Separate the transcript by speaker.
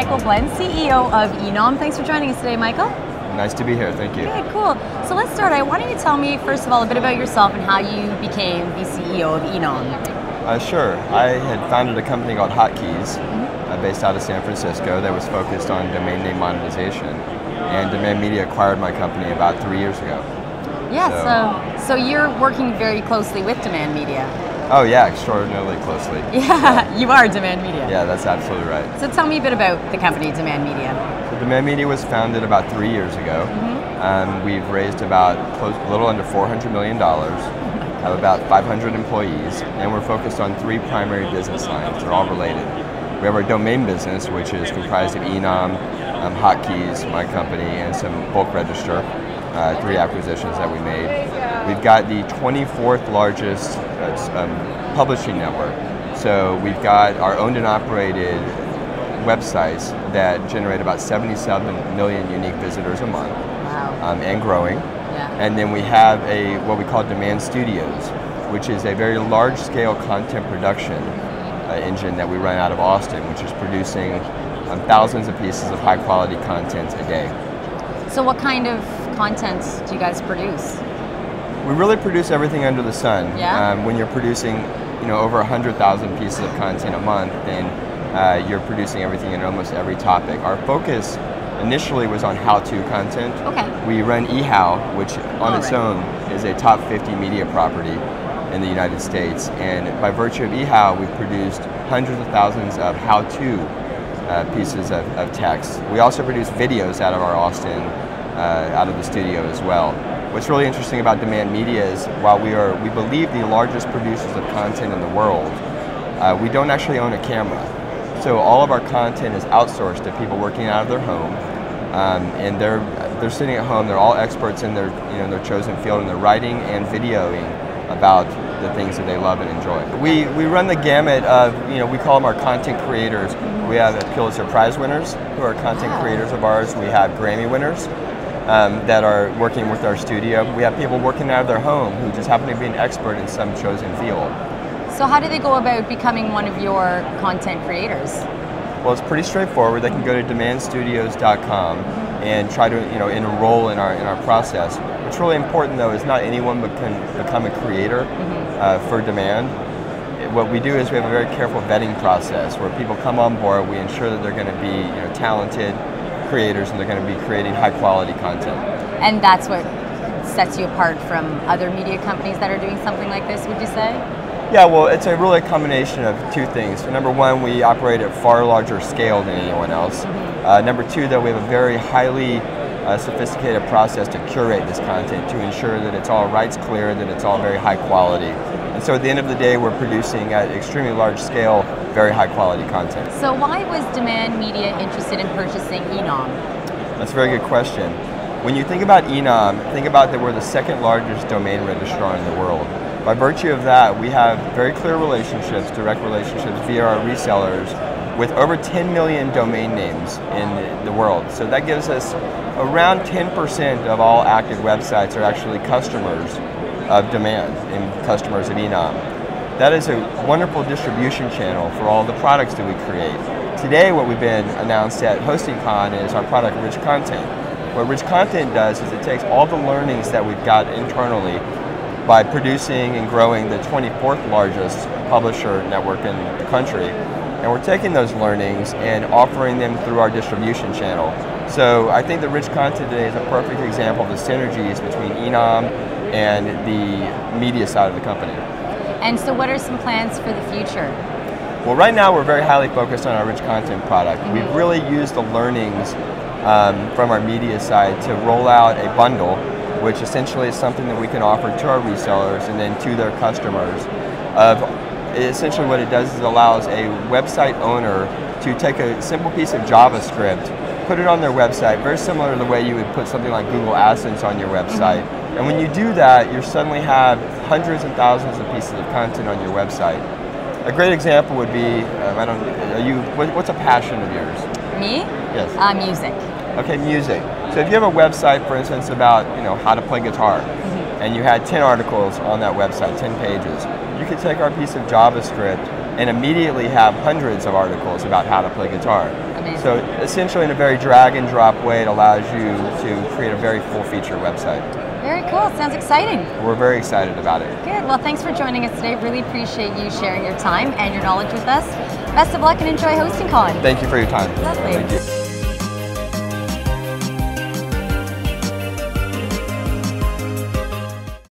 Speaker 1: Michael Glenn, CEO of eNom. Thanks for joining us today, Michael.
Speaker 2: Nice to be here, thank you.
Speaker 1: Good, cool. So let's start. Why don't you tell me, first of all, a bit about yourself and how you became the CEO of eNom?
Speaker 2: Sure. I had founded a company called Hotkeys, based out of San Francisco, that was focused on domain name monetization. And Demand Media acquired my company about 3 years ago.
Speaker 1: Yeah, so you're working very closely with Demand Media.
Speaker 2: Oh yeah, extraordinarily closely.
Speaker 1: Yeah, you are Demand Media.
Speaker 2: Yeah, that's absolutely right.
Speaker 1: So tell me a bit about the company Demand Media.
Speaker 2: So Demand Media was founded about 3 years ago. We've raised about a little under $400 million, have about 500 employees, and we're focused on 3 primary business lines. They're all related. We have our domain business, which is comprised of eNom, Hotkeys, my company, and some bulk register, 3 acquisitions that we made. We've got the 24th largest publishing network. So we've got our owned and operated websites that generate about 77 million unique visitors a month.
Speaker 1: Wow.
Speaker 2: And growing.
Speaker 1: Yeah.
Speaker 2: And then we have what we call Demand Studios, which is a very large-scale content production engine that we run out of Austin, which is producing thousands of pieces of high-quality content a day.
Speaker 1: So what kind of content do you guys produce?
Speaker 2: We really produce everything under the sun.
Speaker 1: Yeah?
Speaker 2: When you're producing, over 100,000 pieces of content a month, then you're producing everything in almost every topic. Our focus initially was on how-to content.
Speaker 1: Okay.
Speaker 2: We run eHow, which on its own is a top 50 media property in the United States, and by virtue of eHow, we've produced hundreds of thousands of how-to pieces of text. We also produce videos out of our Austin, out of the studio as well. What's really interesting about Demand Media is while we believe the largest producers of content in the world, we don't actually own a camera. So all of our content is outsourced to people working out of their home, and they're sitting at home. They're all experts in their chosen field, and they're writing and videoing about the things that they love and enjoy. We run the gamut of, we call them our content creators. We have Pulitzer Prize winners who are content creators of ours. We have Grammy winners that are working with our studio. We have people working out of their home who just happen to be an expert in some chosen field.
Speaker 1: So how do they go about becoming one of your content creators?
Speaker 2: Well, it's pretty straightforward. They can go to demandstudios.com and try to enroll in our process. What's really important though is not anyone can become a creator for Demand. What we do is we have a very careful vetting process where people come on board. We ensure that they're going to be talented creators and they're going to be creating high quality content.
Speaker 1: And that's what sets you apart from other media companies that are doing something like this, would you say?
Speaker 2: Yeah, well, it's really a combination of 2 things. So number 1, we operate at far larger scale than anyone else. Number 2, though, we have a very highly sophisticated process to curate this content to ensure that it's all rights clear, that it's all very high quality. And so at the end of the day, we're producing at extremely large scale, very high quality content.
Speaker 1: So why was Demand Media interested in purchasing eNom?
Speaker 2: That's a very good question. When you think about eNom, think about that we're the 2nd largest domain registrar in the world. By virtue of that, we have very clear relationships, direct relationships via our resellers with over 10 million domain names in the world. So that gives us around 10% of all active websites are actually customers of Demand and customers of eNom. That is a wonderful distribution channel for all the products that we create. Today what we've been announced at HostingCon is our product Rich Content. What Rich Content does is it takes all the learnings that we've got internally by producing and growing the 24th largest publisher network in the country. And we're taking those learnings and offering them through our distribution channel. So I think that Rich Content today is a perfect example of the synergies between eNom and the media side of the company.
Speaker 1: And so what are some plans for the future?
Speaker 2: Well, right now we're very highly focused on our Rich Content product. We've really used the learnings from our media side to roll out a bundle, which essentially is something that we can offer to our resellers and then to their customers. Essentially what it does is it allows a website owner to take a simple piece of JavaScript, put it on their website, very similar to the way you would put something like Google AdSense on your website. And when you do that, you suddenly have hundreds and thousands of pieces of content on your website. A great example would be, what's a passion of yours?
Speaker 1: Me?
Speaker 2: Yes.
Speaker 1: Music.
Speaker 2: Okay, music. So if you have a website, for instance, about how to play guitar, and you had 10 articles on that website, 10 pages, you could take our piece of JavaScript, and immediately have hundreds of articles about how to play guitar.
Speaker 1: Amazing.
Speaker 2: So essentially in a very drag and drop way, it allows you to create a very full feature website.
Speaker 1: Very cool, sounds exciting.
Speaker 2: We're very excited about it.
Speaker 1: Good, well thanks for joining us today. Really appreciate you sharing your time and your knowledge with us. Best of luck and enjoy HostingCon.
Speaker 2: Thank you for your time.
Speaker 1: Lovely.
Speaker 2: Thank you.